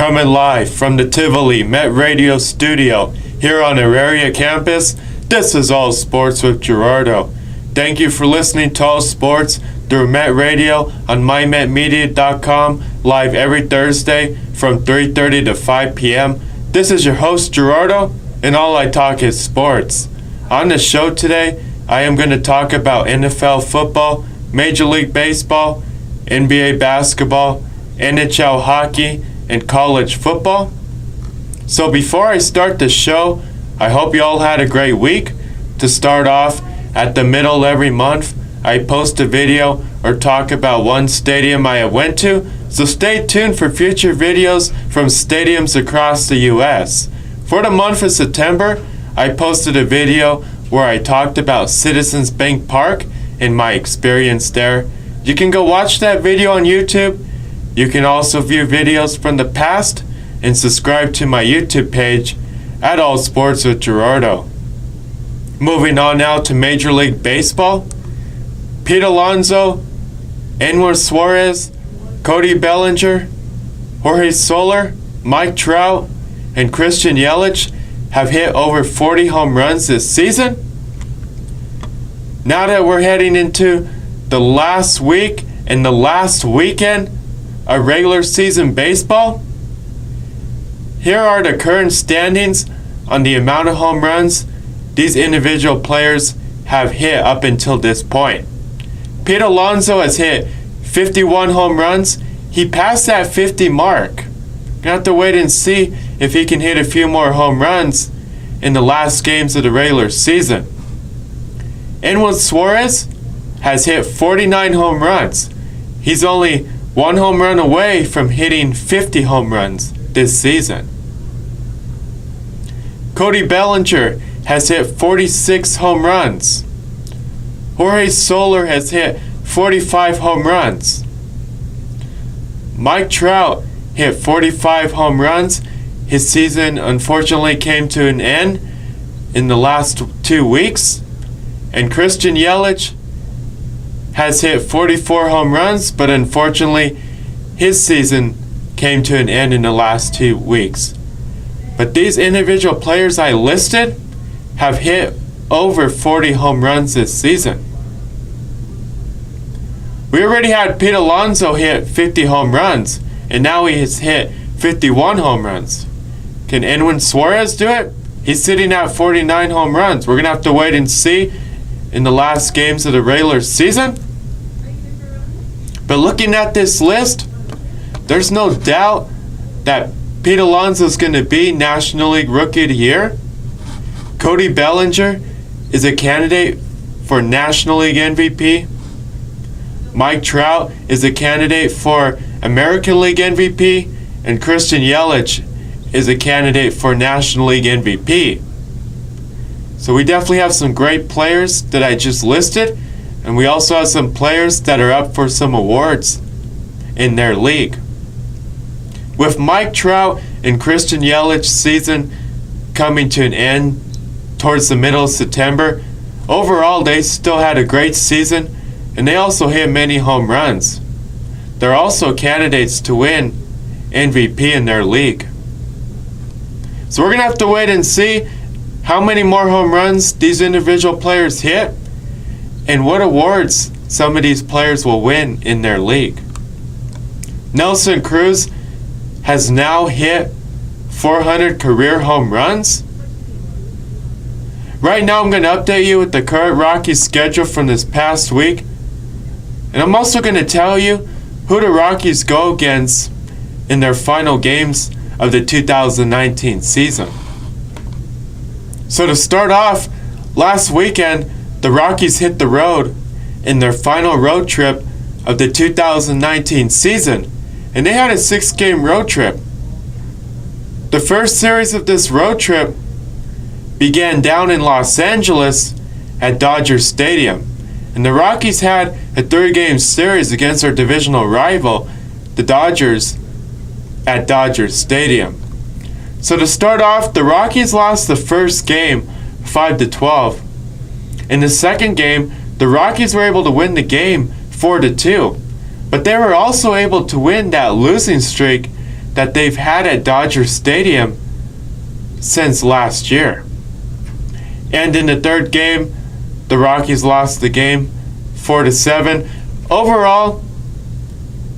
Coming live from the Tivoli Met Radio studio here on Auraria campus, this is All Sports with Gerardo. Thank you for listening to All Sports through Met Radio on mymetmedia.com, live every Thursday from 3:30 to 5 p.m. This is your host Gerardo, and all I talk is sports. On the show today, I am going to talk about NFL football, Major League Baseball, NBA basketball, NHL hockey, and college football. So before I start the show, I hope you all had a great week. To start off, at the middle every month, I post a video or talk about one stadium I went to, so stay tuned for future videos from stadiums across the US. For the month of September, I posted a video where I talked about Citizens Bank Park and my experience there. You can go watch that video on YouTube. You can also view videos from the past and subscribe to my YouTube page at All Sports with Gerardo. Moving on now to Major League Baseball. Pete Alonso, Anwar Suarez, Cody Bellinger, Jorge Soler, Mike Trout, and Christian Yelich have hit over 40 home runs this season. Now that we're heading into the last week and the last weekend of regular season baseball, here are the current standings on the amount of home runs these individual players have hit up until this point. Pete Alonso has hit 51 home runs. He passed that 50 mark. Gonna have to wait and see if he can hit a few more home runs in the last games of the regular season. Anwar Suarez has hit 49 home runs. He's only one home run away from hitting 50 home runs this season. Cody Bellinger has hit 46 home runs. Jorge Soler has hit 45 home runs. Mike Trout hit 45 home runs. His season unfortunately came to an end in the last 2 weeks. And Christian Yelich has hit 44 home runs, but unfortunately his season came to an end in the last 2 weeks. But these individual players I listed have hit over 40 home runs this season. We already had Pete Alonso hit 50 home runs, and now he has hit 51 home runs. Can Anwar Suarez do it? He's sitting at 49 home runs. We're going to have to wait and see in the last games of the regular season. But looking at this list, there's no doubt that Pete Alonso is going to be National League Rookie of the Year. Cody Bellinger is a candidate for National League MVP. Mike Trout is a candidate for American League MVP. And Christian Yelich is a candidate for National League MVP. So we definitely have some great players that I just listed, and we also have some players that are up for some awards in their league. With Mike Trout and Christian Yelich's season coming to an end towards the middle of September, overall they still had a great season, and they also hit many home runs. They're also candidates to win MVP in their league. So we're going to have to wait and see how many more home runs these individual players hit and what awards some of these players will win in their league. Nelson Cruz has now hit 400 career home runs. Right now I'm going to update you with the current Rockies schedule from this past week. And I'm also going to tell you who the Rockies go against in their final games of the 2019 season. So to start off, last weekend, the Rockies hit the road in their final road trip of the 2019 season, and they had a 6-game road trip. The first series of this road trip began down in Los Angeles at Dodger Stadium, and the Rockies had a 3-game series against their divisional rival, the Dodgers, at Dodger Stadium. So to start off, the Rockies lost the first game 5-12. In the second game, the Rockies were able to win the game 4-2. But they were also able to win that losing streak that they've had at Dodger Stadium since last year. And in the third game, the Rockies lost the game 4-7. Overall,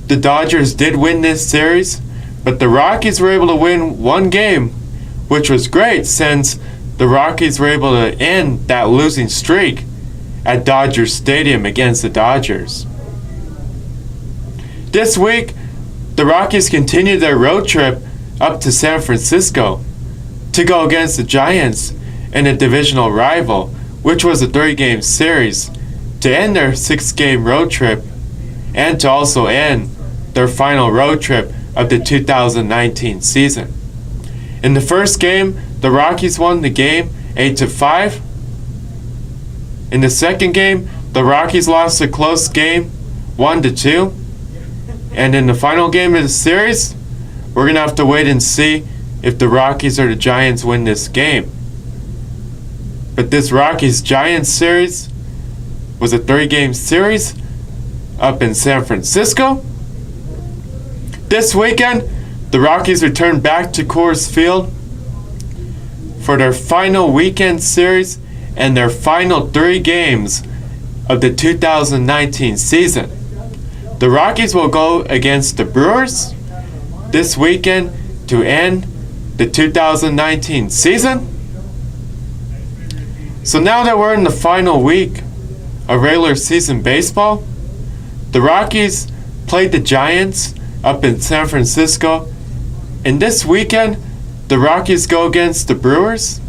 the Dodgers did win this series, but the Rockies were able to win one game, which was great since the Rockies were able to end that losing streak at Dodger Stadium against the Dodgers. This week, the Rockies continued their road trip up to San Francisco to go against the Giants in a divisional rival, which was a 3-game series, to end their 6-game road trip and to also end their final road trip of the 2019 season. In the first game, the Rockies won the game 8-5. In the second game, the Rockies lost a close game 1-2. And in the final game of the series, we're going to have to wait and see if the Rockies or the Giants win this game. But this Rockies-Giants series was a 3-game series up in San Francisco. This weekend, the Rockies return back to Coors Field for their final weekend series and their final 3 games of the 2019 season. The Rockies will go against the Brewers this weekend to end the 2019 season. So now that we're in the final week of regular season baseball, the Rockies played the Giants up in San Francisco, and this weekend the Rockies go against the Brewers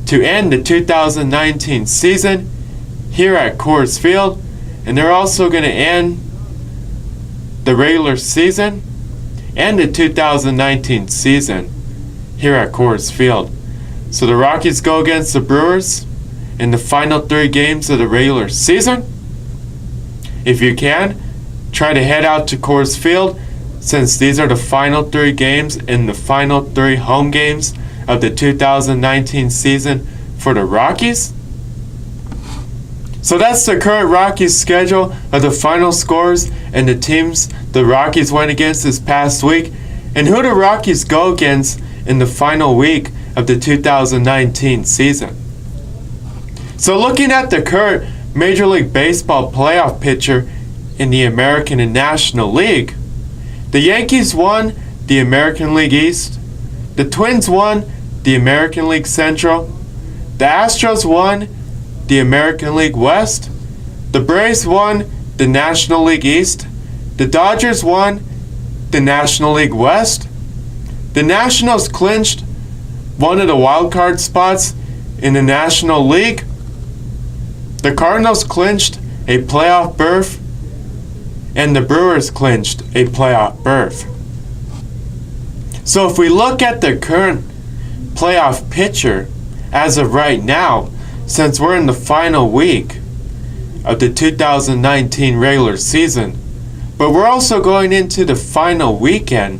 to end the 2019 season here at Coors Field, and they're also going to end the regular season and the 2019 season here at Coors Field. So the Rockies go against the Brewers in the final 3 games of the regular season. If you can, try to head out to Coors Field, since these are the final 3 games and the final 3 home games of the 2019 season for the Rockies. So that's the current Rockies schedule of the final scores and the teams the Rockies went against this past week, and who the Rockies go against in the final week of the 2019 season. So looking at the current Major League Baseball playoff picture in the American and National League, the Yankees won the American League East, the Twins won the American League Central, the Astros won the American League West, the Braves won the National League East, the Dodgers won the National League West, the Nationals clinched one of the wild card spots in the National League, the Cardinals clinched a playoff berth, and the Brewers clinched a playoff berth. So if we look at the current playoff picture as of right now, since we're in the final week of the 2019 regular season, but we're also going into the final weekend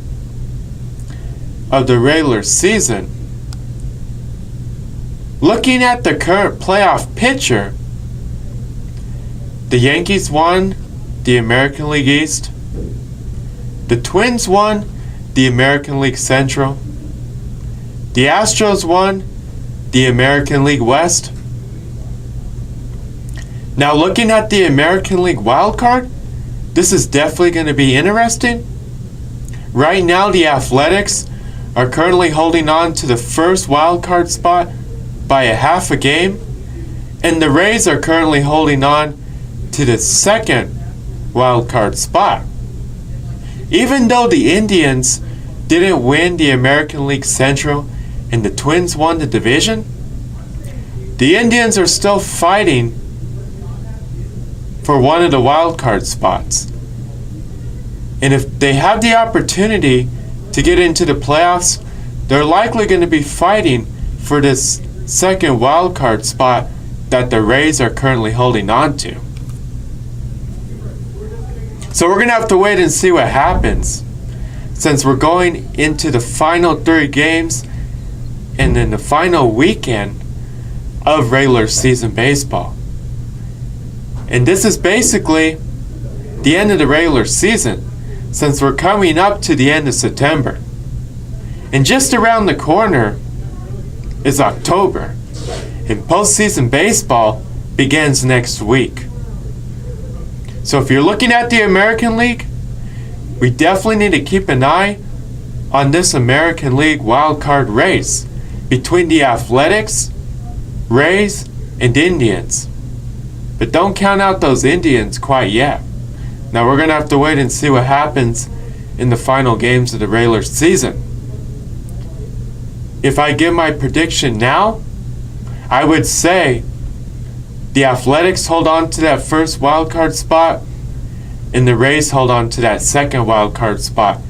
of the regular season, looking at the current playoff picture, the Yankees won the American League East, the Twins won the American League Central, the Astros won the American League West. Now looking at the American League wildcard, this is definitely going to be interesting. Right now the Athletics are currently holding on to the first wildcard spot by a half a game, and the Rays are currently holding on to the second wildcard spot. Even though the Indians didn't win the American League Central and the Twins won the division, the Indians are still fighting for one of the wildcard spots. And if they have the opportunity to get into the playoffs, they're likely going to be fighting for this second wildcard spot that the Rays are currently holding on to. So we're going to have to wait and see what happens, since we're going into the final 3 games and then the final weekend of regular season baseball. And this is basically the end of the regular season, since we're coming up to the end of September. And just around the corner is October, and postseason baseball begins next week. So if you're looking at the American League, we definitely need to keep an eye on this American League wild card race between the Athletics, Rays, and Indians. But don't count out those Indians quite yet. Now we're going to have to wait and see what happens in the final games of the regular season. If I give my prediction now, I would say the Athletics hold on to that first wild card spot and the Rays hold on to that second wild card spot.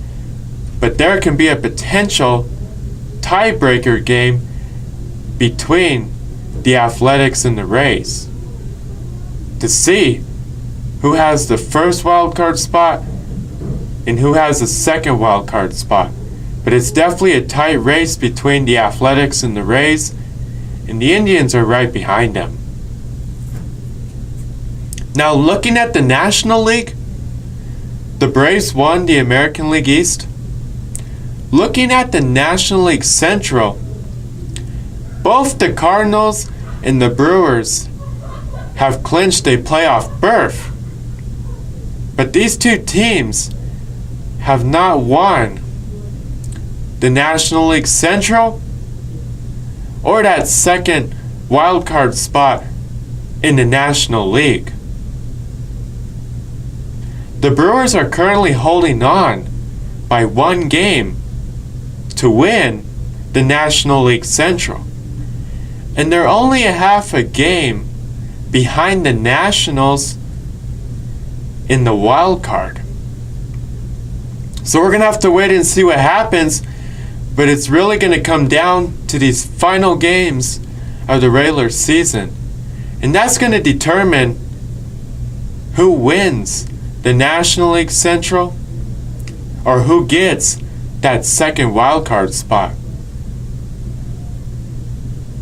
But there can be a potential tiebreaker game between the Athletics and the Rays to see who has the first wild card spot and who has the second wild card spot. But it's definitely a tight race between the Athletics and the Rays, and the Indians are right behind them. Now looking at the National League, the Braves won the American League East. Looking at the National League Central, both the Cardinals and the Brewers have clinched a playoff berth. But these two teams have not won the National League Central or that second wild card spot in the National League. The Brewers are currently holding on by one game to win the National League Central. And they're only a half a game behind the Nationals in the wild card. So we're going to have to wait and see what happens, but it's really going to come down to these final games of the regular season. And that's going to determine who wins the National League Central or who gets that second wild card spot.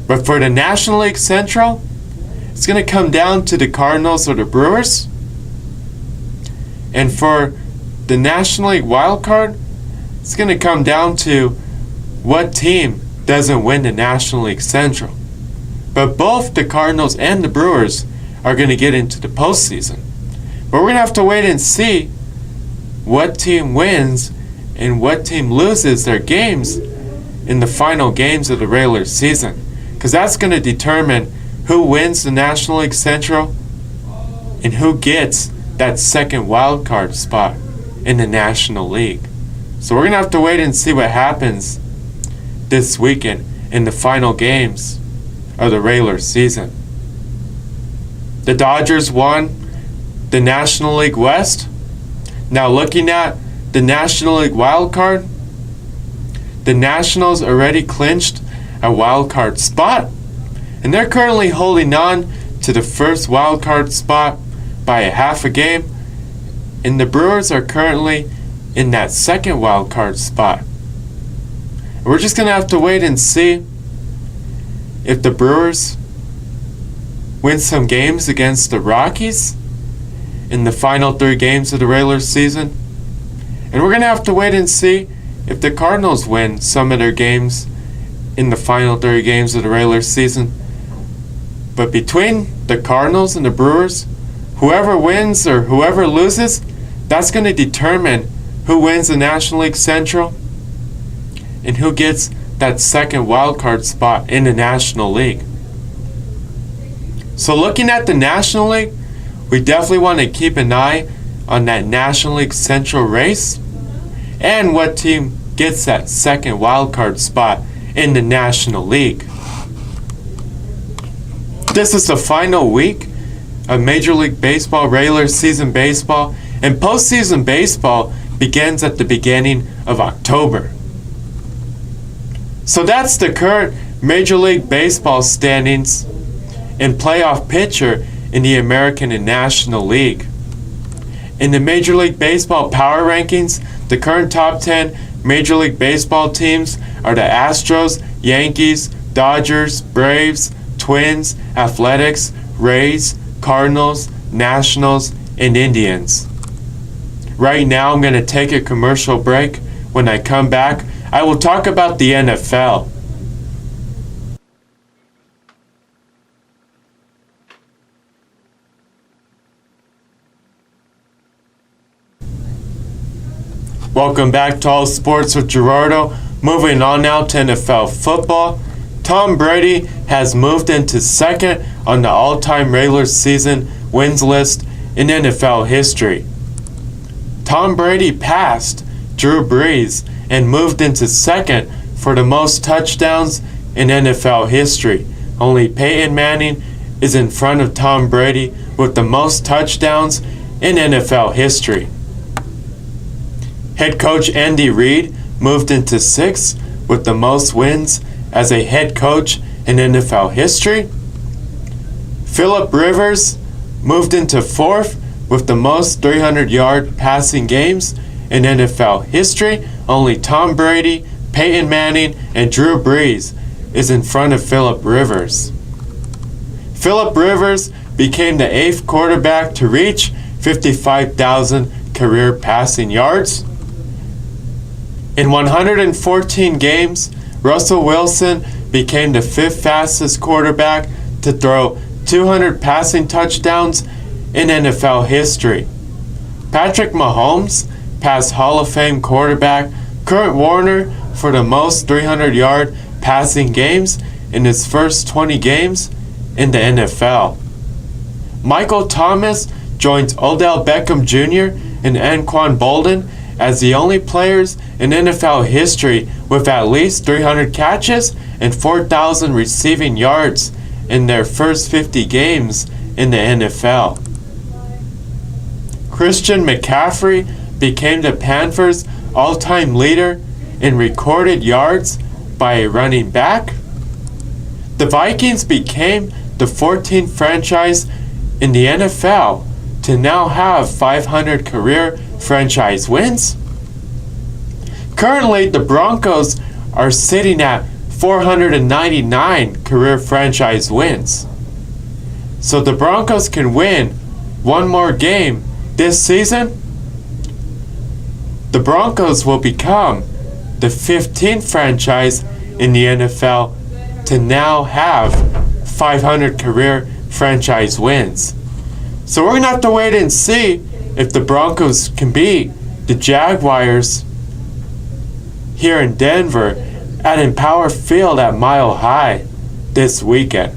But for the National League Central, it's going to come down to the Cardinals or the Brewers. And for the National League wild card, it's going to come down to what team doesn't win the National League Central. But both the Cardinals and the Brewers are going to get into the postseason. But we're going to have to wait and see what team wins and what team loses their games in the final games of the regular season. Because that's going to determine who wins the National League Central and who gets that second wild card spot in the National League. So we're going to have to wait and see what happens this weekend in the final games of the regular season. The Dodgers won the National League West. Now looking at the National League wild card, the Nationals already clinched a wild card spot, and they're currently holding on to the first wild card spot by a half a game, and the Brewers are currently in that second wild card spot. And we're just going to have to wait and see if the Brewers win some games against the Rockies in the final 3 games of the regular season. And we're going to have to wait and see if the Cardinals win some of their games in the final 3 games of the regular season. But between the Cardinals and the Brewers, whoever wins or whoever loses, that's going to determine who wins the National League Central and who gets that second wild card spot in the National League. So looking at the National League, we definitely want to keep an eye on that National League Central race and what team gets that second wild card spot in the National League. This is the final week of Major League Baseball regular season baseball, and postseason baseball begins at the beginning of October. So that's the current Major League Baseball standings and playoff picture in the American and National League. In the Major League Baseball power rankings, the current top 10 Major League Baseball teams are the Astros, Yankees, Dodgers, Braves, Twins, Athletics, Rays, Cardinals, Nationals, and Indians. Right now, I'm going to take a commercial break. When I come back, I will talk about the NFL. Welcome back to All Sports with Gerardo. Moving on now to NFL football. Tom Brady has moved into second on the all-time regular season wins list in NFL history. Tom Brady passed Drew Brees and moved into second for the most touchdowns in NFL history. Only Peyton Manning is in front of Tom Brady with the most touchdowns in NFL history. Head coach Andy Reid moved into sixth with the most wins as a head coach in NFL history. Philip Rivers moved into fourth with the most 300-yard passing games in NFL history. Only Tom Brady, Peyton Manning, and Drew Brees is in front of Philip Rivers. Philip Rivers became the 8th quarterback to reach 55,000 career passing yards. In 114 games, Russell Wilson became the 5th fastest quarterback to throw 200 passing touchdowns in NFL history. Patrick Mahomes passed Hall of Fame quarterback Kurt Warner for the most 300-yard passing games in his first 20 games in the NFL. Michael Thomas joins Odell Beckham Jr. and Anquan Boldin as the only players in NFL history with at least 300 catches and 4,000 receiving yards in their first 50 games in the NFL. Christian McCaffrey became the Panthers' all-time leader in recorded yards by a running back. The Vikings became the 14th franchise in the NFL to now have 500 career franchise wins. Currently, the Broncos are sitting at 499 career franchise wins. So the Broncos can win one more game this season. The Broncos will become the 15th franchise in the NFL to now have 500 career franchise wins. So we're going to have to wait and see if the Broncos can beat the Jaguars here in Denver at Empower Field at Mile High this weekend.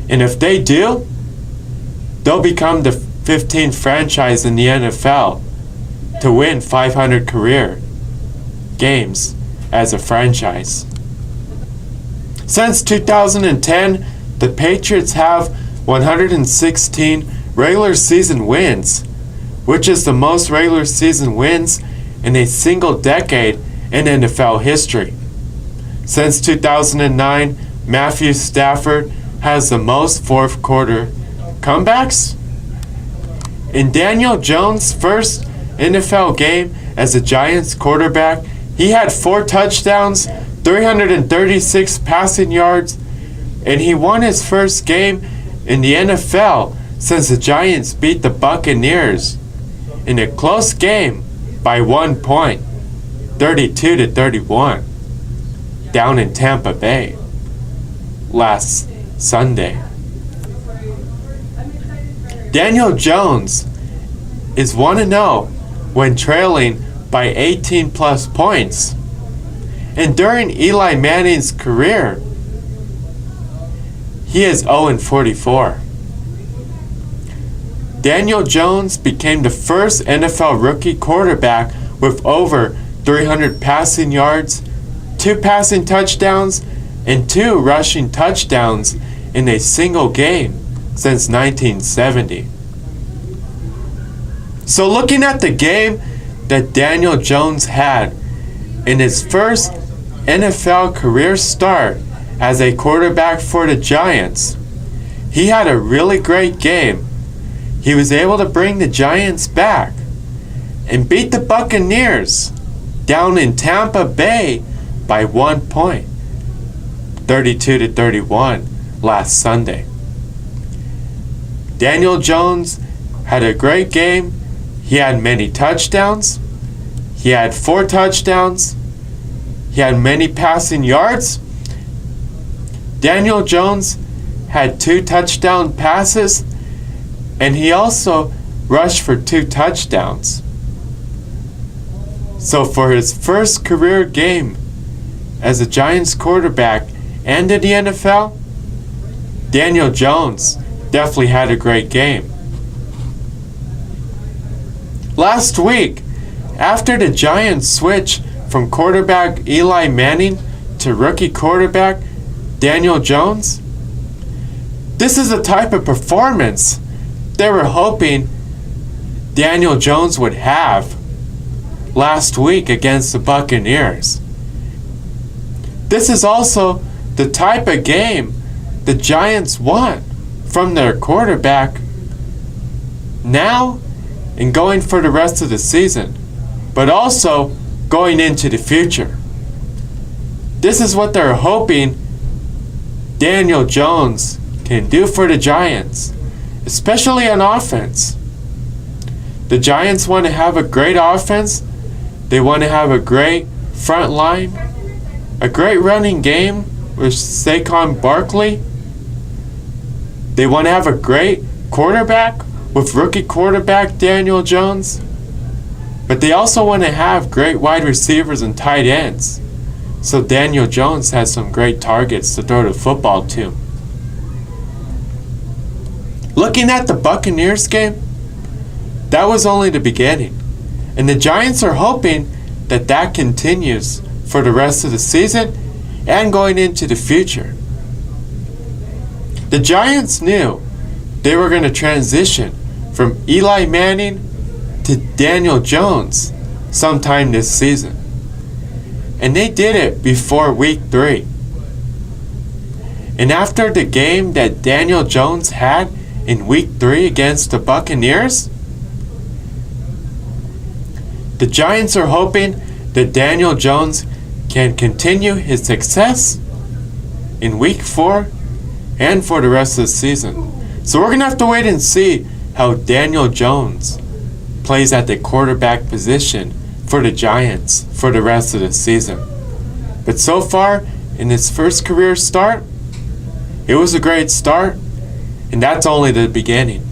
And if they do, they'll become the 15th franchise in the NFL to win 500 career games as a franchise. Since 2010, the Patriots have 116 regular season wins, which is the most regular season wins in a single decade in NFL history. Since 2009, Matthew Stafford has the most fourth quarter comebacks. In Daniel Jones' first NFL game as a Giants quarterback, he had 4 touchdowns, 336 passing yards, and he won his first game in the NFL since the Giants beat the Buccaneers in a close game by 1 point, 32-31, down in Tampa Bay last Sunday. Daniel Jones is 1-0 when trailing by 18 plus points. And during Eli Manning's career, he is 0-44. Daniel Jones became the first NFL rookie quarterback with over 300 passing yards, 2 passing touchdowns, and 2 rushing touchdowns in a single game since 1970. So looking at the game that Daniel Jones had in his first NFL career start as a quarterback for the Giants, he had a really great game. He was able to bring the Giants back and beat the Buccaneers down in Tampa Bay by 1 point, 32-31 last Sunday. Daniel Jones had a great game. He had many touchdowns. He had 4 touchdowns. He had many passing yards. Daniel Jones had 2 touchdown passes, and he also rushed for 2 touchdowns. So for his first career game as a Giants quarterback and in the NFL, Daniel Jones definitely had a great game. Last week, after the Giants switched from quarterback Eli Manning to rookie quarterback Daniel Jones, this is the type of performance they were hoping Daniel Jones would have last week against the Buccaneers. This is also the type of game the Giants want from their quarterback now and going for the rest of the season, but also going into the future. This is what they're hoping Daniel Jones can do for the Giants, especially on offense. The Giants want to have a great offense. They want to have a great front line, a great running game with Saquon Barkley. They want to have a great quarterback with rookie quarterback Daniel Jones. But they also want to have great wide receivers and tight ends, so Daniel Jones has some great targets to throw the football to. Looking at the Buccaneers game, that was only the beginning. And the Giants are hoping that that continues for the rest of the season and going into the future. The Giants knew they were going to transition from Eli Manning to Daniel Jones sometime this season. And they did it before week 3. And after the game that Daniel Jones had in week 3 against the Buccaneers, the Giants are hoping that Daniel Jones can continue his success in week 4 and for the rest of the season. So we're going to have to wait and see how Daniel Jones plays at the quarterback position for the Giants for the rest of the season. But so far, in his first career start, it was a great start, and that's only the beginning.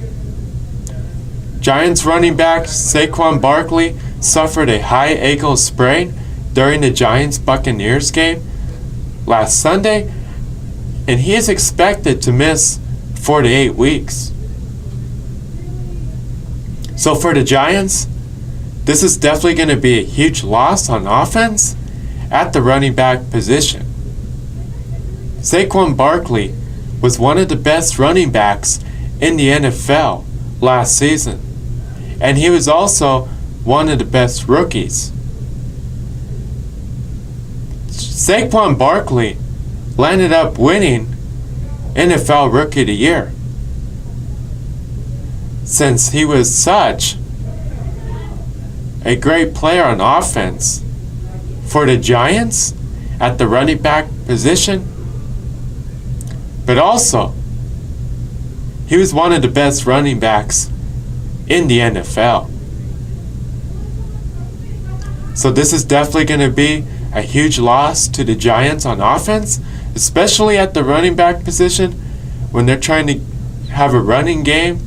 Giants running back Saquon Barkley suffered a high ankle sprain during the Giants-Buccaneers game last Sunday, and he is expected to miss 4 to 8 weeks. So for the Giants, this is definitely going to be a huge loss on offense at the running back position. Saquon Barkley was one of the best running backs in the NFL last season, and he was also one of the best rookies. Saquon Barkley landed up winning NFL Rookie of the Year since he was such a great player on offense for the Giants at the running back position, but also he was one of the best running backs in the NFL. So this is definitely going to be a huge loss to the Giants on offense, especially at the running back position when they're trying to have a running game.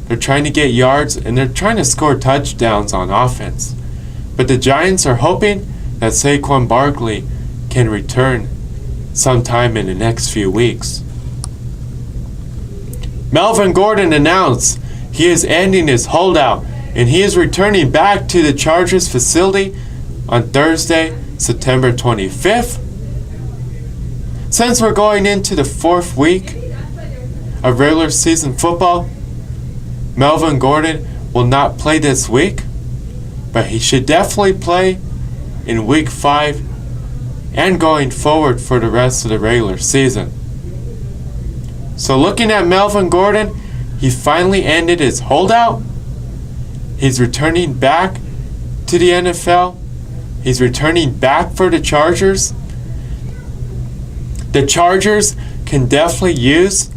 They're trying to get yards and they're trying to score touchdowns on offense. But the Giants are hoping that Saquon Barkley can return sometime in the next few weeks. Melvin Gordon announced he is ending his holdout and he is returning back to the Chargers facility on Thursday, September 25th. Since we're going into the 4th week of regular season football, Melvin Gordon will not play this week, but he should definitely play in week 5 and going forward for the rest of the regular season. So looking at Melvin Gordon, he finally ended his holdout. He's returning back to the NFL. He's returning back for the Chargers. The Chargers can definitely use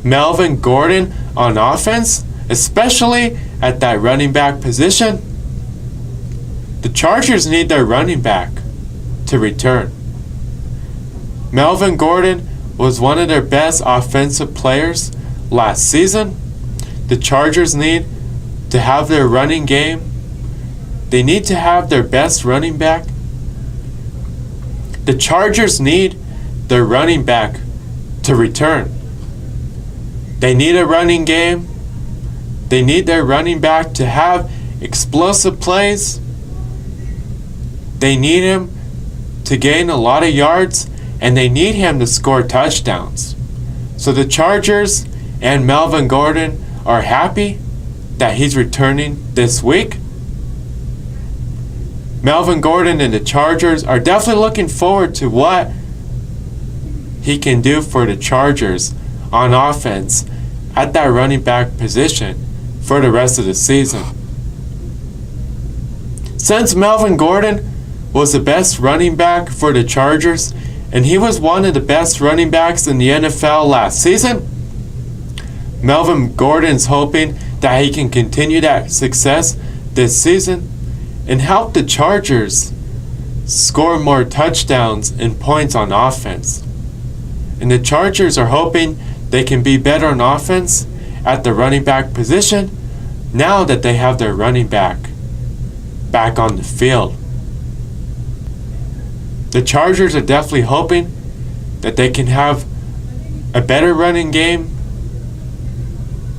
Melvin Gordon on offense, especially at that running back position. The Chargers need their running back to return. Melvin Gordon was one of their best offensive players last season. The Chargers need to have their running game. They need to have their best running back. The Chargers need their running back to return. They need a running game. They need their running back to have explosive plays. They need him to gain a lot of yards, and they need him to score touchdowns. So the Chargers and Melvin Gordon are happy that he's returning this week. Melvin Gordon and the Chargers are definitely looking forward to what he can do for the Chargers on offense at that running back position for the rest of the season. Since Melvin Gordon was the best running back for the Chargers, and he was one of the best running backs in the NFL last season, Melvin Gordon's hoping that he can continue that success this season and help the Chargers score more touchdowns and points on offense. And the Chargers are hoping they can be better on offense at the running back position now that they have their running back on the field. The Chargers are definitely hoping that they can have a better running game,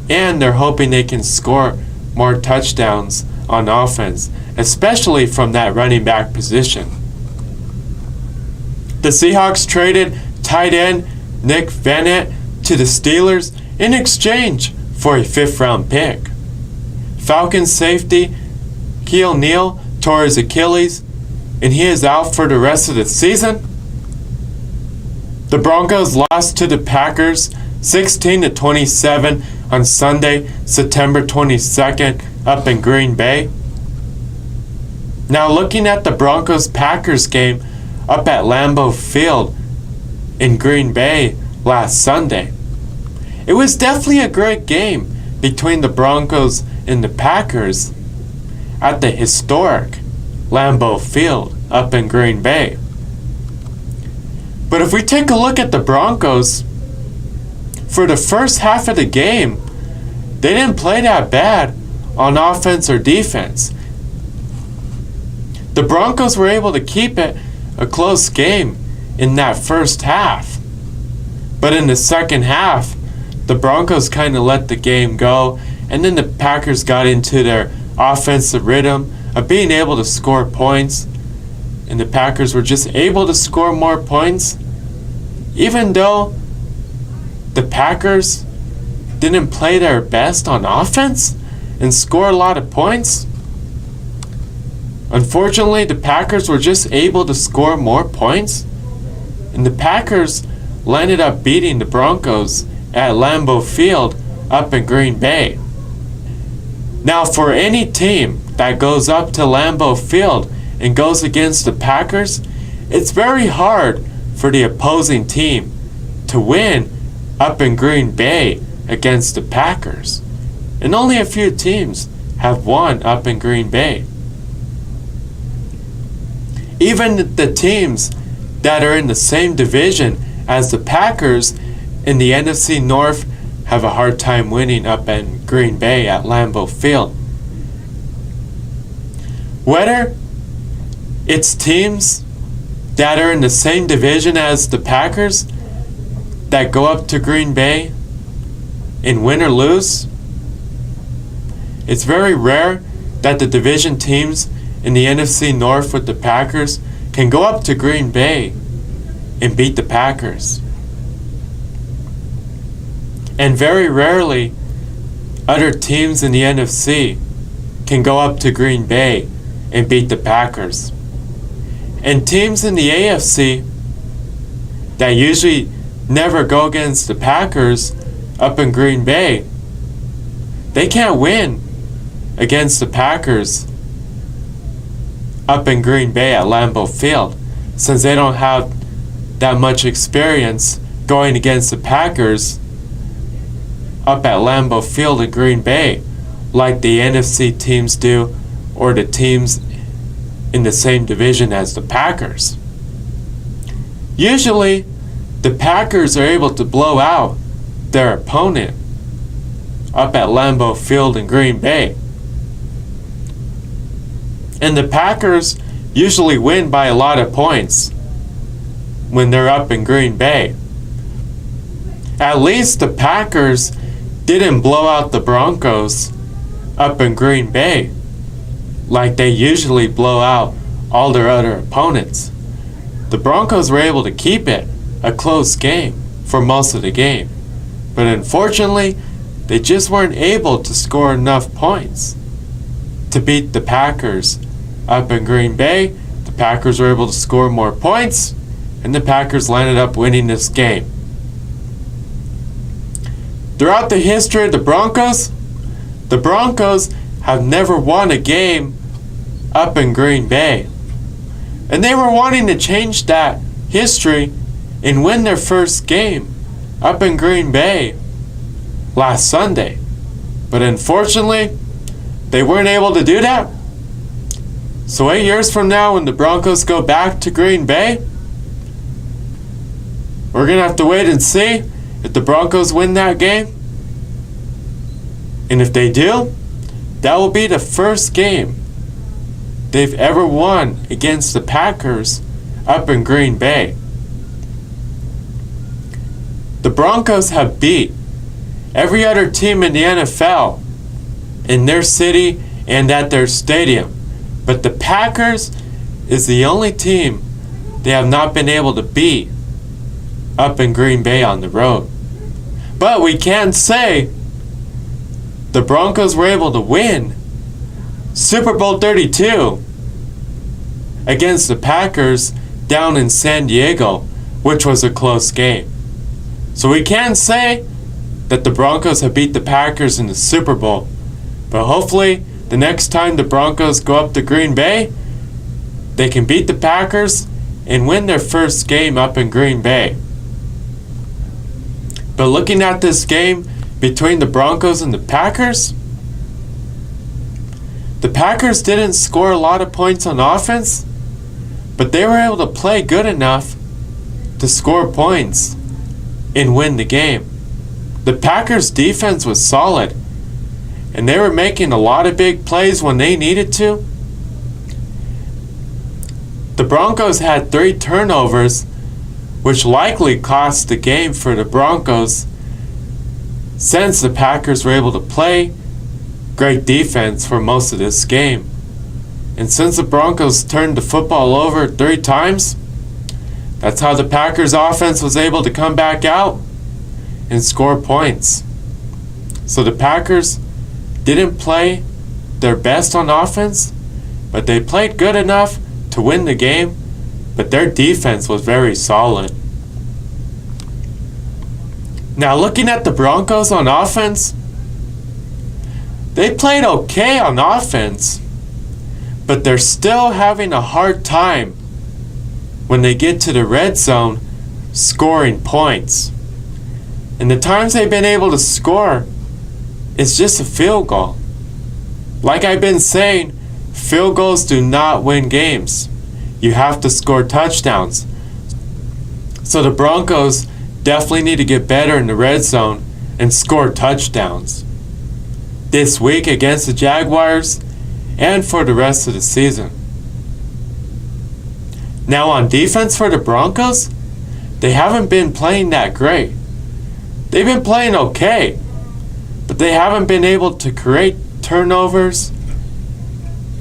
and they're hoping they can score more touchdowns on offense, especially from that running back position. The Seahawks traded tight end Nick Vannett to the Steelers in exchange for a 5th-round pick. Falcons safety Keal Neal tore his Achilles, and he is out for the rest of the season. The Broncos lost to the Packers 16-27 on Sunday, September 22nd, up in Green Bay. Now looking at the Broncos-Packers game up at Lambeau Field in Green Bay last Sunday, it was definitely a great game between the Broncos and the Packers at the historic Lambeau Field up in Green Bay. But if we take a look at the Broncos, for the first half of the game, they didn't play that bad on offense or defense. The Broncos were able to keep it a close game in that first half. But in the second half, the Broncos kind of let the game go, and then the Packers got into their offensive rhythm of being able to score points, and the Packers were just able to score more points, even though the Packers didn't play their best on offense and score a lot of points. Unfortunately, the Packers were just able to score more points, and the Packers ended up beating the Broncos at Lambeau Field up in Green Bay. Now, for any team that goes up to Lambeau Field and goes against the Packers, it's very hard for the opposing team to win up in Green Bay against the Packers. And only a few teams have won up in Green Bay. Even the teams that are in the same division as the Packers in the NFC North have a hard time winning up in Green Bay at Lambeau Field. Whether it's teams that are in the same division as the Packers that go up to Green Bay and win or lose, it's very rare that the division teams in the NFC North with the Packers can go up to Green Bay and beat the Packers. And very rarely other teams in the NFC can go up to Green Bay and beat the Packers. And teams in the AFC that usually never go against the Packers up in Green Bay, they can't win against the Packers up in Green Bay at Lambeau Field, since they don't have that much experience going against the Packers up at Lambeau Field in Green Bay like the NFC teams do, or the teams in the same division as the Packers. Usually, the Packers are able to blow out their opponent up at Lambeau Field in Green Bay. And the Packers usually win by a lot of points when they're up in Green Bay. At least the Packers didn't blow out the Broncos up in Green Bay like they usually blow out all their other opponents. The Broncos were able to keep it a close game for most of the game, but unfortunately they just weren't able to score enough points to beat the Packers up in Green Bay. The Packers were able to score more points, and the Packers landed up winning this game. Throughout the history of the Broncos have never won a game up in Green Bay. And they were wanting to change that history and win their first game up in Green Bay last Sunday. But unfortunately, they weren't able to do that. So 8 years from now, when the Broncos go back to Green Bay, we're going to have to wait and see if the Broncos win that game. And if they do, that will be the first game they've ever won against the Packers up in Green Bay. The Broncos have beat every other team in the NFL in their city and at their stadium. But the Packers is the only team they have not been able to beat up in Green Bay on the road. But we can say the Broncos were able to win Super Bowl 32 against the Packers down in San Diego, which was a close game. So we can say that the Broncos have beat the Packers in the Super Bowl. But hopefully, the next time the Broncos go up to Green Bay, they can beat the Packers and win their first game up in Green Bay. But looking at this game between the Broncos and the Packers didn't score a lot of points on offense, but they were able to play good enough to score points and win the game. The Packers' defense was solid, and they were making a lot of big plays when they needed to. The Broncos had 3 turnovers, which likely cost the game for the Broncos, since the Packers were able to play great defense for most of this game. And since the Broncos turned the football over 3 times, that's how the Packers offense was able to come back out and score points. So the Packers didn't play their best on offense, but they played good enough to win the game, but their defense was very solid. Now looking at the Broncos on offense, they played okay on offense, but they're still having a hard time when they get to the red zone scoring points. And the times they've been able to score, it's just a field goal. Like I've been saying, field goals do not win games. You have to score touchdowns. So the Broncos definitely need to get better in the red zone and score touchdowns this week against the Jaguars and for the rest of the season. Now on defense for the Broncos, they haven't been playing that great. They've been playing okay, but they haven't been able to create turnovers,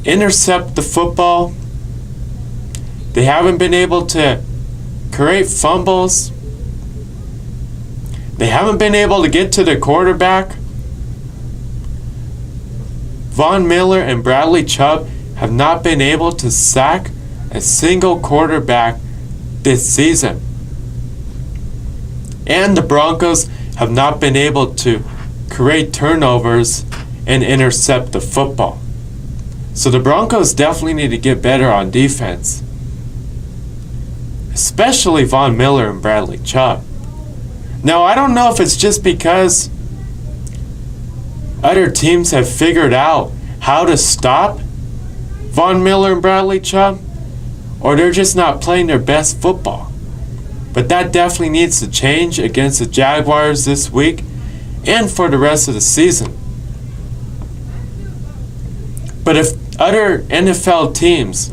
intercept the football. They haven't been able to create fumbles. They haven't been able to get to the quarterback. Von Miller and Bradley Chubb have not been able to sack a single quarterback this season. And the Broncos have not been able to create turnovers and intercept the football. So the Broncos definitely need to get better on defense, especially Von Miller and Bradley Chubb. Now, I don't know if it's just because other teams have figured out how to stop Von Miller and Bradley Chubb, or they're just not playing their best football. But that definitely needs to change against the Jaguars this week and for the rest of the season. But if other NFL teams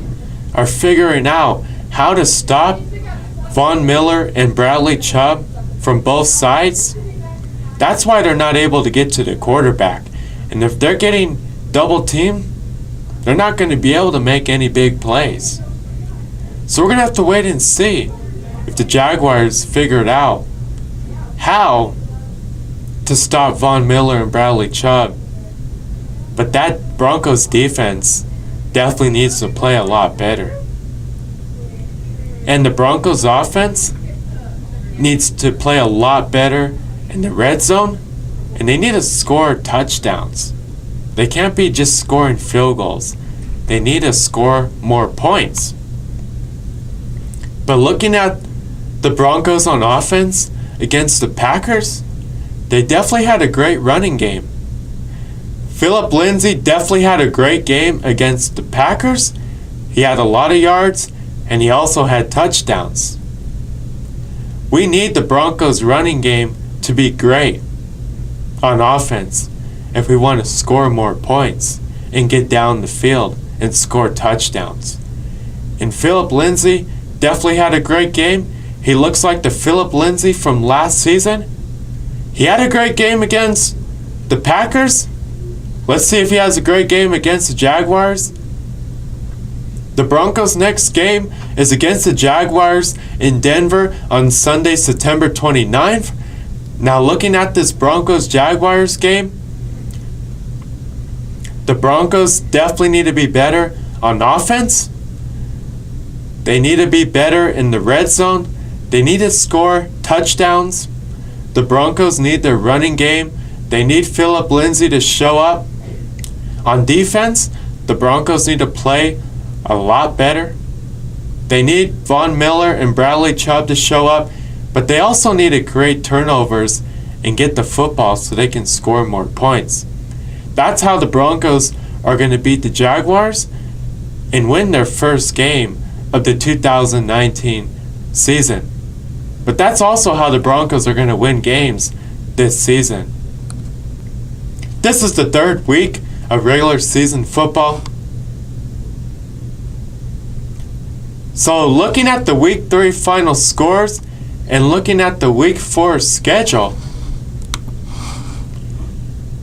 are figuring out how to stop Von Miller and Bradley Chubb from both sides, that's why they're not able to get to the quarterback. And if they're getting double teamed, they're not going to be able to make any big plays. So we're going to have to wait and see if the Jaguars figured out how to stop Von Miller and Bradley Chubb. But that Broncos defense definitely needs to play a lot better. And the Broncos offense needs to play a lot better in the red zone, and they need to score touchdowns. They can't be just scoring field goals. They need to score more points. But looking at the Broncos on offense against the Packers, they definitely had a great running game. Phillip Lindsay definitely had a great game against the Packers. He had a lot of yards, and he also had touchdowns. We need the Broncos running game to be great on offense if we want to score more points and get down the field and score touchdowns. And Phillip Lindsay definitely had a great game. He looks like the Phillip Lindsay from last season. He had a great game against the Packers. Let's see if he has a great game against the Jaguars. The Broncos' next game is against the Jaguars in Denver on Sunday, September 29th. Now looking at this Broncos-Jaguars game, the Broncos definitely need to be better on offense. They need to be better in the red zone. They need to score touchdowns. The Broncos need their running game. They need Phillip Lindsay to show up. On defense, the Broncos need to play a lot better. They need Von Miller and Bradley Chubb to show up, but they also need to create turnovers and get the football so they can score more points. That's how the Broncos are going to beat the Jaguars and win their first game of the 2019 season. But that's also how the Broncos are going to win games this season. This is the third week of regular season football. So looking at the Week 3 final scores and looking at the Week 4 schedule,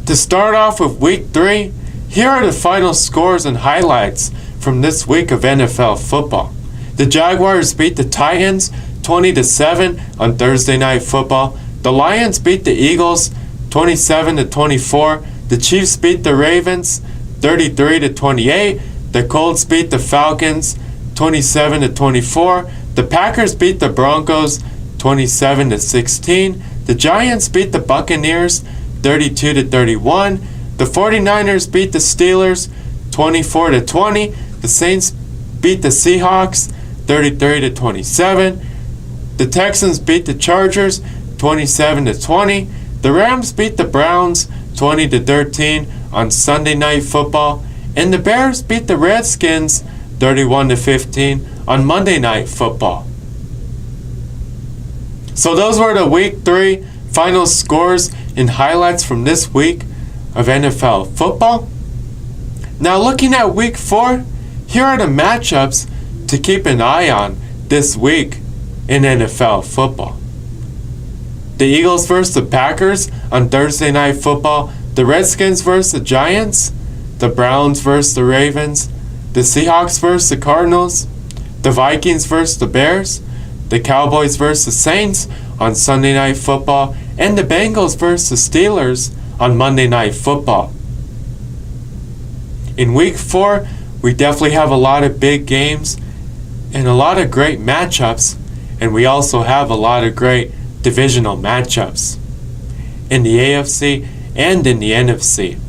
to start off with Week 3, here are the final scores and highlights from this week of NFL football. The Jaguars beat the Titans 20-7 on Thursday Night Football. The Lions beat the Eagles 27-24. The Chiefs beat the Ravens 33-28. The Colts beat the Falcons 27-24. The Packers beat the Broncos 27-16. The Giants beat the Buccaneers 32-31. The 49ers beat the Steelers 24-20. The Saints beat the Seahawks 33-27. The Texans beat the Chargers 27-20. The Rams beat the Browns 20-13 on Sunday Night Football. And the Bears beat the Redskins 31-15 on Monday Night Football. So those were the Week 3 final scores and highlights from this week of NFL football. Now looking at Week 4, here are the matchups to keep an eye on this week in NFL football. The Eagles versus the Packers on Thursday Night Football. The Redskins versus the Giants. The Browns versus the Ravens. The Seahawks versus the Cardinals. The Vikings versus the Bears. The Cowboys versus the Saints on Sunday Night Football. And the Bengals versus the Steelers on Monday Night Football. In Week 4, we definitely have a lot of big games and a lot of great matchups, and we also have a lot of great divisional matchups in the AFC and in the NFC.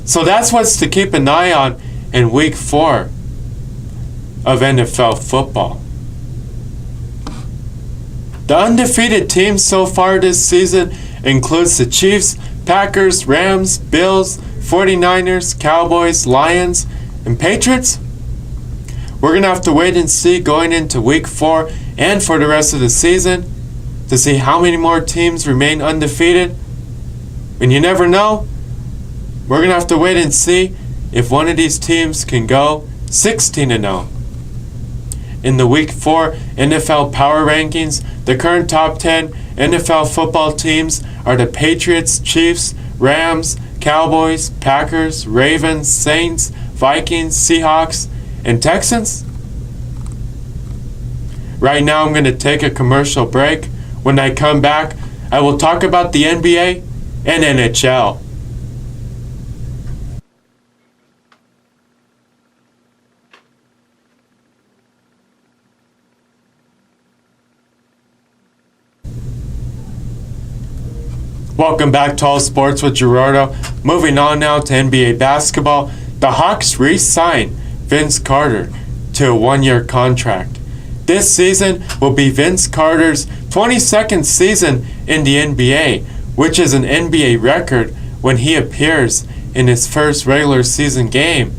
So that's what's to keep an eye on in Week 4 of NFL football. The undefeated team so far this season includes the Chiefs, Packers, Rams, Bills, 49ers, Cowboys, Lions, and Patriots? We're going to have to wait and see going into Week 4 and for the rest of the season to see how many more teams remain undefeated. And you never know. We're going to have to wait and see if one of these teams can go 16-0. In the Week 4 NFL Power Rankings, the current top 10 NFL football teams are the Patriots, Chiefs, Rams, Cowboys, Packers, Ravens, Saints, Vikings, Seahawks, and Texans. Right now I'm going to take a commercial break. When I come back, I will talk about the NBA and NHL. Welcome back to All Sports with Gerardo. Moving on now to NBA basketball. The Hawks re-signed Vince Carter to a one-year contract. This season will be Vince Carter's 22nd season in the NBA, which is an NBA record when he appears in his first regular season game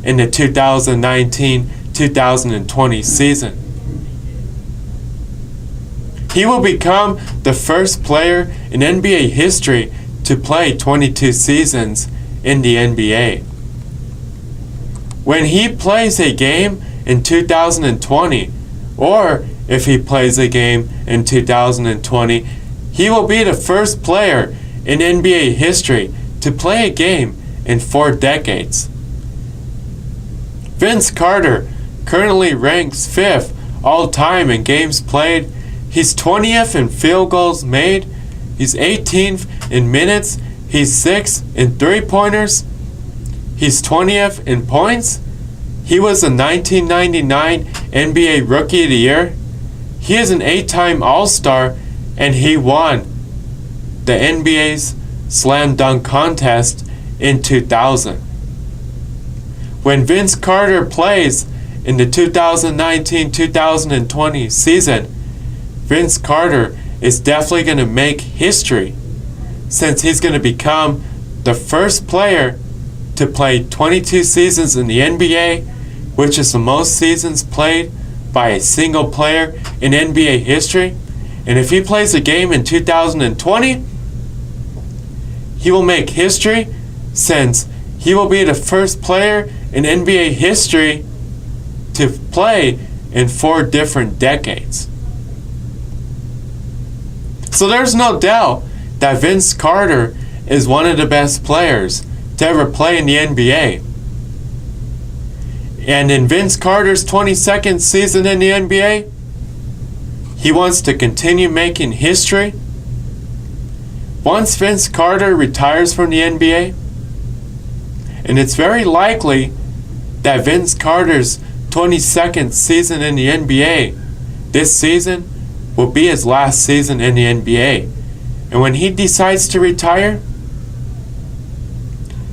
in the 2019-2020 season. He will become the first player in NBA history to play 22 seasons in the NBA. When he plays a game in 2020, or if he plays a game in 2020, he will be the first player in NBA history to play a game in 4 decades. Vince Carter currently ranks 5th all-time in games played. He's 20th in field goals made. He's 18th in minutes. He's 6th in three-pointers. He's 20th in points. He was a 1999 NBA Rookie of the Year. He is an 8-time All-Star, and he won the NBA's Slam Dunk Contest in 2000. When Vince Carter plays in the 2019-2020 season, Vince Carter is definitely going to make history, since he's going to become the first player to play 22 seasons in the NBA, which is the most seasons played by a single player in NBA history. And if he plays a game in 2020, he will make history, since he will be the first player in NBA history to play in 4 different decades. So there's no doubt that Vince Carter is one of the best players to ever play in the NBA. And in Vince Carter's 22nd season in the NBA, he wants to continue making history. Once Vince Carter retires from the NBA, and it's very likely that Vince Carter's 22nd season in the NBA, this season, will be his last season in the NBA. And when he decides to retire,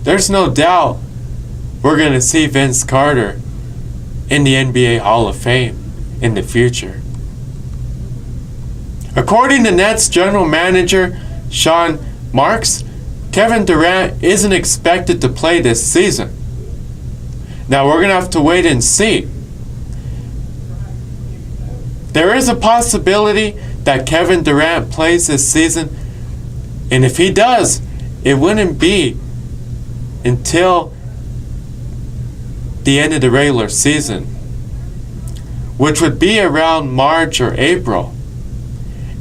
there's no doubt we're going to see Vince Carter in the NBA Hall of Fame in the future. According to Nets general manager Sean Marks, Kevin Durant isn't expected to play this season. Now we're going to have to wait and see. There is a possibility that Kevin Durant plays this season, and if he does, it wouldn't be until the end of the regular season, which would be around March or April,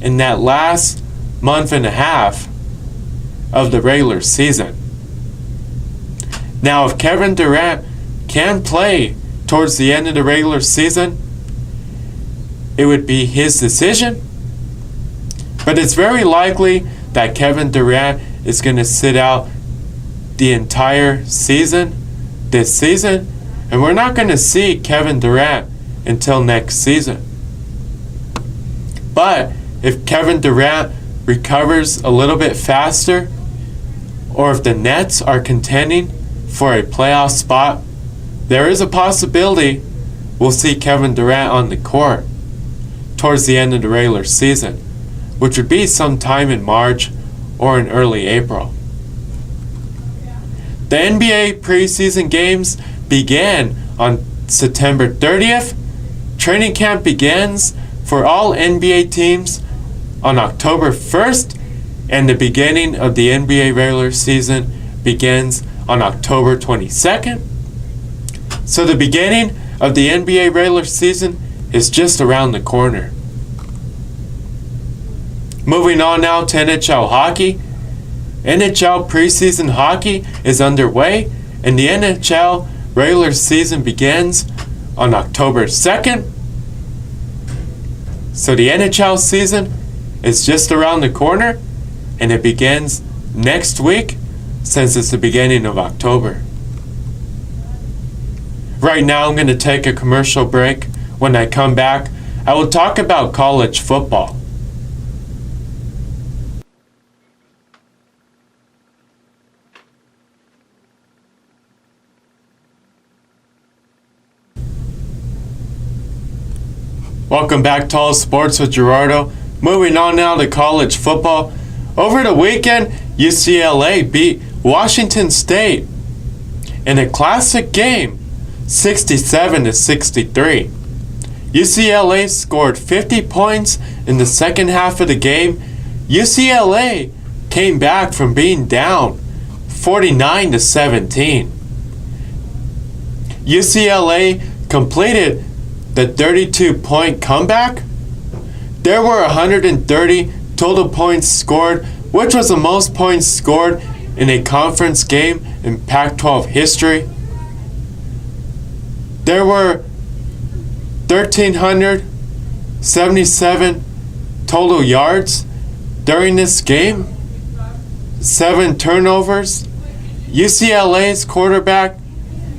in that last month and a half of the regular season. Now, if Kevin Durant can play towards the end of the regular season, it would be his decision, but it's very likely that Kevin Durant is going to sit out the entire season, this season, and we're not going to see Kevin Durant until next season. But if Kevin Durant recovers a little bit faster, or if the Nets are contending for a playoff spot, there is a possibility we'll see Kevin Durant on the court towards the end of the regular season, which would be sometime in March or in early April. The NBA preseason games began on September 30th. Training camp begins for all NBA teams on October 1st, and the beginning of the NBA regular season begins on October 22nd. So the beginning of the NBA regular season is just around the corner. Moving on now to NHL hockey. NHL preseason hockey is underway, and the NHL regular season begins on October 2nd. So the NHL season is just around the corner, and it begins next week since it's the beginning of October. Right now I'm going to take a commercial break. When I come back, I will talk about college football. Welcome back to All Sports with Gerardo. Moving on now to college football. Over the weekend, UCLA beat Washington State in a classic game, 67-63. UCLA scored 50 points in the second half of the game. UCLA came back from being down 49-17. UCLA completed the 32-point comeback. There were 130 total points scored, which was the most points scored in a conference game in Pac-12 history. There were 1,377 total yards during this game, 7 turnovers. UCLA's quarterback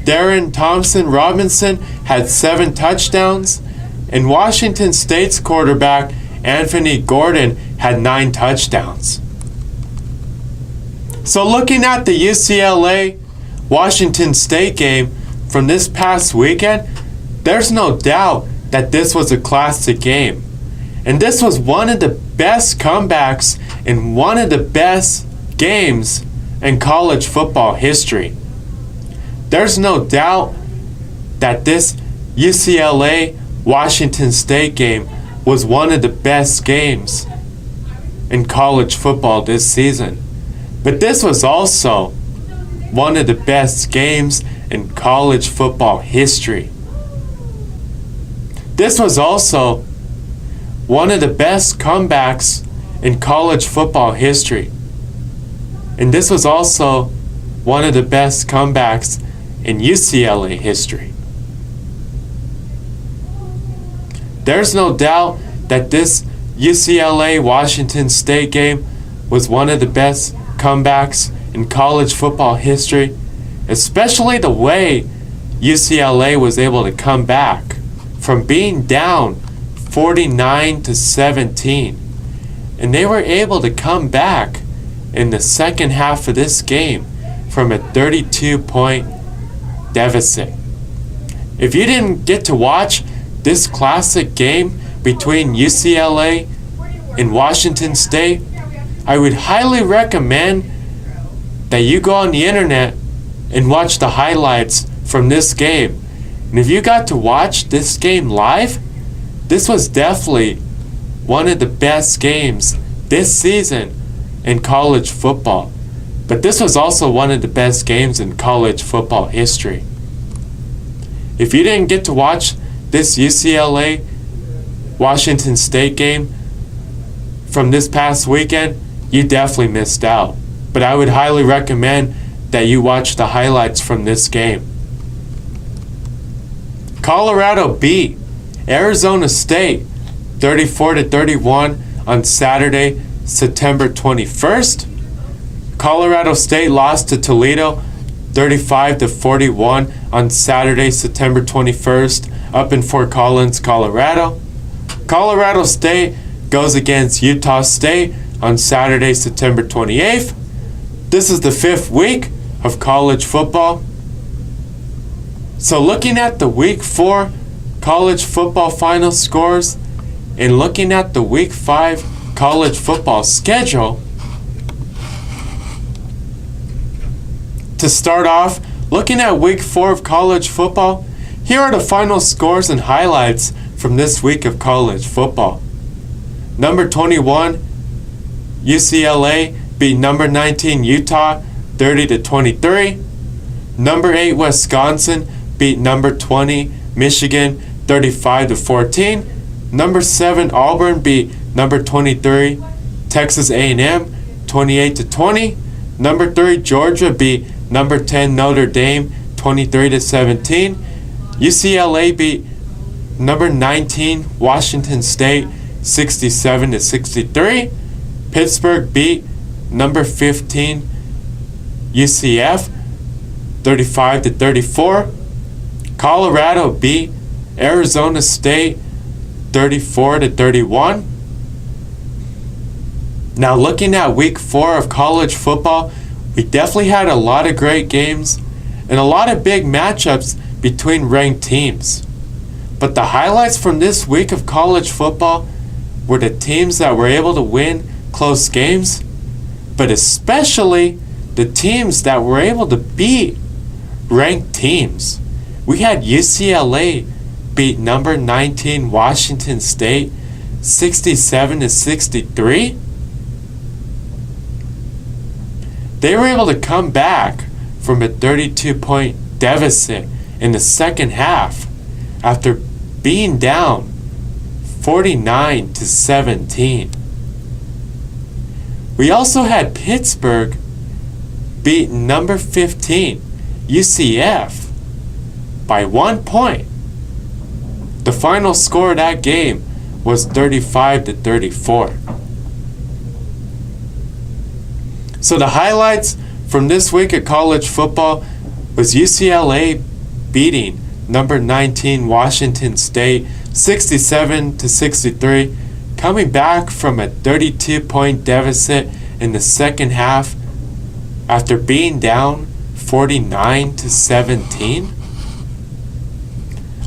Darren Thompson-Robinson had 7 touchdowns, and Washington State's quarterback Anthony Gordon had 9 touchdowns. So looking at the UCLA-Washington State game from this past weekend, there's no doubt that this was a classic game. And this was one of the best comebacks and one of the best games in college football history. There's no doubt that this UCLA-Washington State game was one of the best games in college football this season. But this was also one of the best games in college football history. This was also one of the best comebacks in college football history. And this was also one of the best comebacks in UCLA history. There's no doubt that this UCLA-Washington State game was one of the best comebacks in college football history, especially the way UCLA was able to come back from being down 49-17. And they were able to come back in the second half of this game from a 32-point deficit. If you didn't get to watch this classic game between UCLA and Washington State, I would highly recommend that you go on the internet and watch the highlights from this game. And if you got to watch this game live, this was definitely one of the best games this season in college football. But this was also one of the best games in college football history. If you didn't get to watch this UCLA Washington State game from this past weekend, you definitely missed out. But I would highly recommend that you watch the highlights from this game. Colorado beat Arizona State 34-31 on Saturday, September 21st. Colorado State lost to Toledo 35-41 on Saturday, September 21st, up in Fort Collins, Colorado. Colorado State goes against Utah State on Saturday, September 28th. This is the 5th week of college football. So looking at the Week 4 college football final scores and looking at the Week 5 college football schedule, To start off, looking at week 4 of college football, here are the final scores and highlights from this week of college football. Number 21, UCLA beat number 19 Utah 30-23. Number 8 Wisconsin beat number 20 Michigan 35-14. Number 7 Auburn beat number 23 Texas A&M 28-20. Number 3 Georgia beat number 10 Notre Dame 23-17. UCLA beat number 19 Washington State 67-63. Pittsburgh beat number 15 UCF 35-34. Colorado beat Arizona State 34-31. Now looking at week 4 of college football, we definitely had a lot of great games and a lot of big matchups between ranked teams. But the highlights from this week of college football were the teams that were able to win close games, but especially the teams that were able to beat ranked teams. We had UCLA beat number 19 Washington State 67-63. They were able to come back from a 32-point deficit in the second half after being down 49-17. We also had Pittsburgh beat number 15 UCF by 1 point. The final score of that game was 35-34. So the highlights from this week of college football was UCLA beating number 19 Washington State 67-63, coming back from a 32-point deficit in the second half after being down 49-17.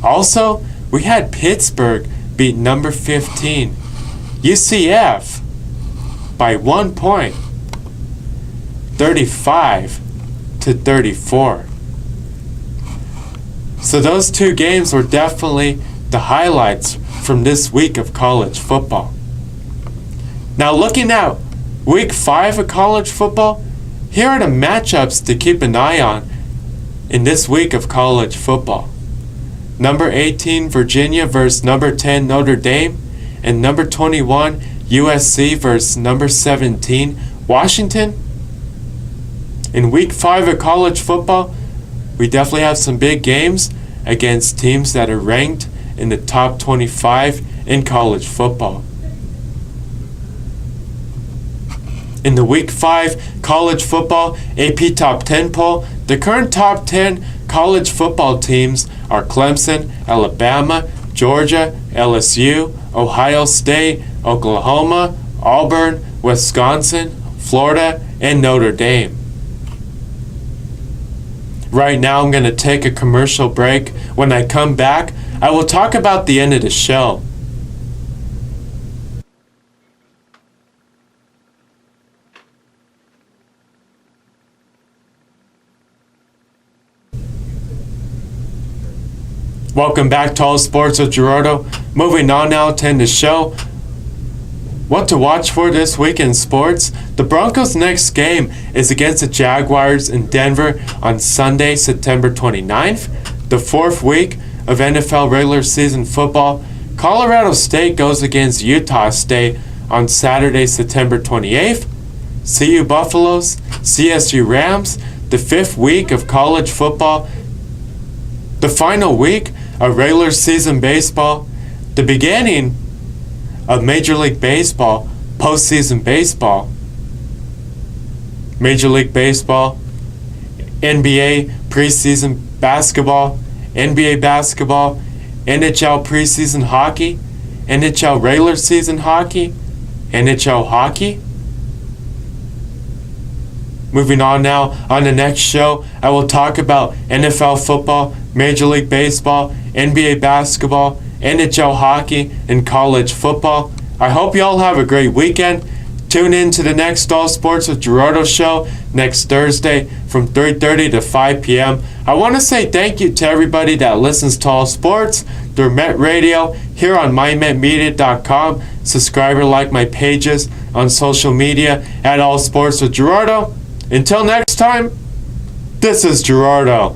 Also, we had Pittsburgh beat number 15 UCF by 1 point, 35-34. So those two games were definitely the highlights from this week of college football. Now looking at week 5 of college football, here are the matchups to keep an eye on in this week of college football. Number 18 Virginia versus number 10 Notre Dame, and number 21 USC versus number 17 Washington. In week 5 of college football, we definitely have some big games against teams that are ranked in the top 25 in college football. In the week 5 college football AP Top 10 poll, the current top 10 college football teams are Clemson, Alabama, Georgia, LSU, Ohio State, Oklahoma, Auburn, Wisconsin, Florida, and Notre Dame. Right now I'm going to take a commercial break. When I come back, I will talk about the end of the show. Welcome back to All Sports with Gerardo. Moving on now to end the show. What to watch for this week in sports? The Broncos' next game is against the Jaguars in Denver on Sunday, September 29th. The 4th week of NFL regular season football, Colorado State goes against Utah State on Saturday, September 28th. CU Buffaloes, CSU Rams, the 5th week of college football, the final week of regular season baseball, the beginning of Major League Baseball, postseason baseball, Major League Baseball, NBA preseason basketball, NBA basketball, NHL preseason hockey, NHL regular season hockey, NHL hockey. Moving on now, on the next show, I will talk about NFL football, Major League Baseball, NBA basketball, NHL hockey, and college football. I hope you all have a great weekend. Tune in to the next All Sports with Gerardo show next Thursday from 3:30 to 5 p.m. I want to say thank you to everybody that listens to All Sports through Met Radio here on mymetmedia.com. Subscribe or like my pages on social media at All Sports with Gerardo. Until next time, this is Gerardo.